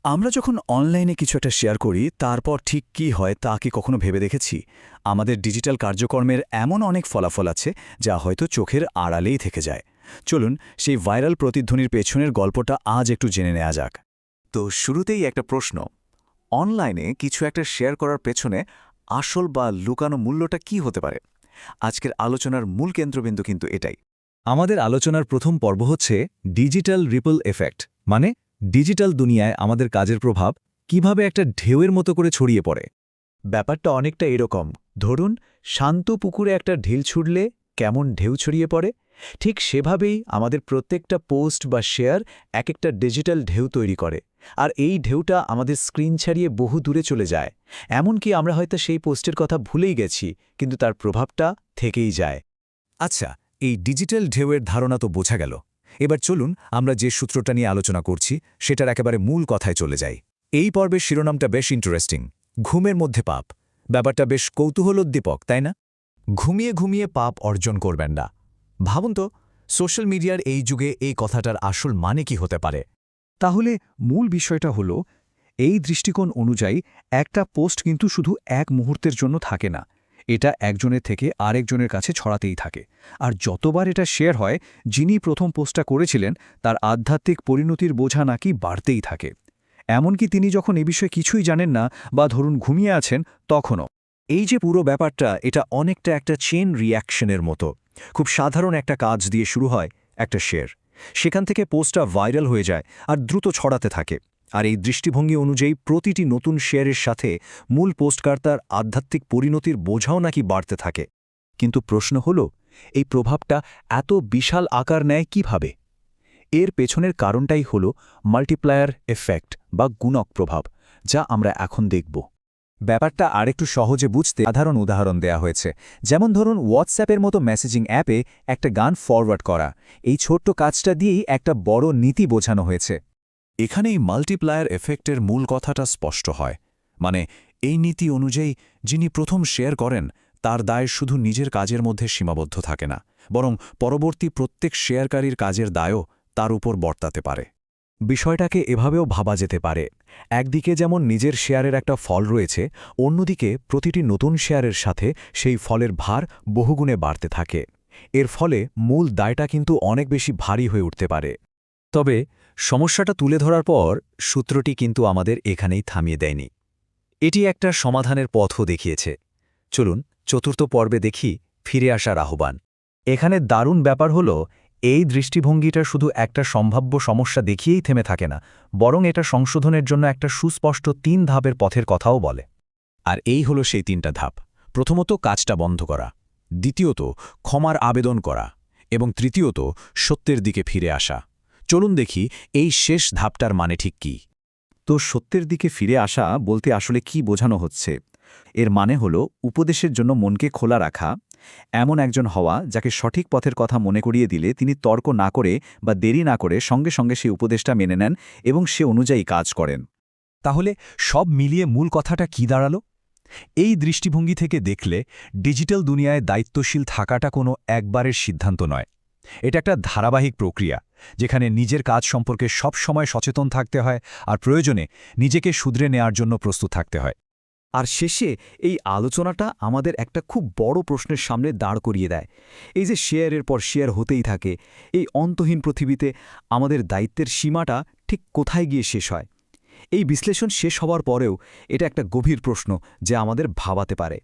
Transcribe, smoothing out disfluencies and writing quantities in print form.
আমরা যখন অনলাইনে কিছু একটা শেয়ার করি তারপর ঠিক কী হয় তা কি কখনো ভেবে দেখেছি? আমাদের ডিজিটাল কার্যক্রমের এমন অনেক ফলাফল আছে যা হয়তো চোখের আড়ালেই থেকে যায়। চলুন সেই ভাইরাল প্রতিধ্বনির পেছনের গল্পটা আজ একটু জেনে নেওয়া যাক। তো শুরুতেই একটা প্রশ্ন, অনলাইনে কিছু একটা শেয়ার করার পেছনে আসল বা লুকানো মূল্যটা কি হতে পারে? আজকের আলোচনার মূল কেন্দ্রবিন্দু কিন্তু এটাই। আমাদের আলোচনার প্রথম পর্ব হচ্ছে ডিজিটাল রিপল এফেক্ট, মানে ডিজিটাল দুনিয়ায় আমাদের কাজের প্রভাব কিভাবে একটা ঢেউয়ের মতো করে ছড়িয়ে পড়ে। ব্যাপারটা অনেকটা এরকম, ধরুন শান্ত পুকুরে একটা ঢিল ছুড়লে কেমন ঢেউ ছড়িয়ে পড়ে, ঠিক সেভাবেই আমাদের প্রত্যেকটা পোস্ট বা শেয়ার এক একটা ডিজিটাল ঢেউ তৈরি করে। আর এই ঢেউটা আমাদের স্ক্রিন ছাড়িয়ে বহু দূরে চলে যায়। এমনকি আমরা হয়তো সেই পোস্টের কথা ভুলেই গেছি, কিন্তু তার প্রভাবটা থেকেই যায়। আচ্ছা, এই ডিজিটাল ঢেউয়ের ধারণা তো বোঝা গেল। এবার চলুন আমরা যে সূত্রটা নিয়ে আলোচনা করছি সেটার একেবারে মূল কথায় চলে যাই। এই পর্বের শিরোনামটা বেশ ইন্টারেস্টিং, ঘুমের মধ্যে পাপ। ব্যাপারটা বেশ কৌতূহলোদ্দীপক, তাই না? ঘুমিয়ে ঘুমিয়ে পাপ অর্জন করবেন না। ভাবুন তো, সোশ্যাল মিডিয়ার এই যুগে এই কথাটার আসল মানে কি হতে পারে? তাহলে মূল বিষয়টা হলো, এই দৃষ্টিকোণ অনুযায়ী একটা পোস্ট কিন্তু শুধু এক মুহূর্তের জন্য থাকে না। এটা একজনের থেকে আরেকজনের কাছে ছড়াতেই থাকে। আর যতবার এটা শেয়ার হয়, যিনি প্রথম পোস্টটা করেছিলেন তার আধ্যাত্মিক পরিণতির বোঝা নাকি বাড়তেই থাকে। এমনকি তিনি যখন এ বিষয়ে কিছুই জানেন না বা ধরুন ঘুমিয়ে আছেন, তখনও। এই যে পুরো ব্যাপারটা, এটা অনেকটা একটা চেন রিঅ্যাকশনের মতো। খুব সাধারণ একটা কাজ দিয়ে শুরু হয়, একটা শেয়ার। সেখান থেকে পোস্টটা ভাইরাল হয়ে যায় আর দ্রুত ছড়াতে থাকে। আর এই দৃষ্টিভঙ্গি অনুযায়ী প্রতিটি নতুন শেয়ারের সাথে মূল পোস্টকার্তার আধ্যাত্মিক পরিণতির বোঝাও নাকি বাড়তে থাকে। কিন্তু প্রশ্ন হল, এই প্রভাবটা এত বিশাল আকার নেয় কিভাবে? এর পেছনের কারণটাই হল মাল্টিপ্লায়ার এফেক্ট বা গুণক প্রভাব, যা আমরা এখন দেখব। ব্যাপারটা আরেকটু সহজে বুঝতে সাধারণ উদাহরণ দেয়া হয়েছে। যেমন ধরুন, হোয়াটসঅ্যাপের মতো মেসেজিং অ্যাপে একটা গান ফরওয়ার্ড করা। এই ছোট্ট কাজটা দিয়েই একটা বড় নীতি বোঝানো হয়েছে। এখানেই মাল্টিপ্লায়ার এফেক্টের মূল কথাটা স্পষ্ট হয়। মানে, এই নীতি অনুযায়ী যিনি প্রথম শেয়ার করেন তার দায় শুধু নিজের কাজের মধ্যে সীমাবদ্ধ থাকে না, বরং পরবর্তী প্রত্যেক শেয়ারকারীর কাজের দায়ও তার উপর বর্তাতে পারে। বিষয়টাকে এভাবেও ভাবা যেতে পারে, একদিকে যেমন নিজের শেয়ারের একটা ফল রয়েছে, অন্যদিকে প্রতিটি নতুন শেয়ারের সাথে সেই ফলের ভার বহুগুণে বাড়তে থাকে। এর ফলে মূল দায়টা কিন্তু অনেক বেশি ভারী হয়ে উঠতে পারে। তবে সমস্যাটা তুলে ধরার পর সূত্রটি কিন্তু আমাদের এখানেই থামিয়ে দেয়নি। এটি একটা সমাধানের পথও দেখিয়েছে। চলুন চতুর্থ পর্বে দেখি ফিরে আসার আহ্বান। এখানে দারুণ ব্যাপার হল, এই দৃষ্টিভঙ্গিটা শুধু একটা সম্ভাব্য সমস্যা দেখিয়েই থেমে থাকে না, বরং এটা সংশোধনের জন্য একটা সুস্পষ্ট ৩ ধাপের পথের কথাও বলে। আর এই হলো সেই ৩টা ধাপ। প্রথমত, কাজটা বন্ধ করা। দ্বিতীয়ত, ক্ষমার আবেদন করা। এবং তৃতীয়ত, সত্যের দিকে ফিরে আসা। চলুন দেখি এই শেষ ধাপটার মানে ঠিক কী। তো সত্যের দিকে ফিরে আসা বলতে আসলে কি বোঝানো হচ্ছে? এর মানে হলো উপদেশের জন্য মনকে খোলা রাখা, এমন একজন হওয়া যাকে সঠিক পথের কথা মনে করিয়ে দিলে তিনি তর্ক না করে বা দেরি না করে সঙ্গে সঙ্গে সেই উপদেশটা মেনে নেন এবং সে অনুযায়ী কাজ করেন। তাহলে সব মিলিয়ে মূল কথাটা কি দাঁড়ালো? এই দৃষ্টিভঙ্গি থেকে দেখলে ডিজিটাল দুনিয়ায় দায়িত্বশীল থাকাটা কোনো একবারের সিদ্ধান্ত নয়। এটা একটা ধারাবাহিক প্রক্রিয়া, যেখানে নিজের কাজ সম্পর্কে সব সময় সচেতন থাকতে হয় আর প্রয়োজনে নিজেকে শুধরে নেয়ার জন্য প্রস্তুত থাকতে হয়। আর শেষে এই আলোচনাটা আমাদের একটা খুব বড় প্রশ্নের সামনে দাঁড় করিয়ে দেয়। এই যে শেয়ারের পর শেয়ার হতেই থাকে, এই অন্তহীন পৃথিবীতে আমাদের দায়িত্বের সীমাটা ঠিক কোথায় গিয়ে শেষ হয়? এই বিশ্লেষণ শেষ হওয়ার পরেও এটা একটা গভীর প্রশ্ন যা আমাদের ভাবাতে পারে।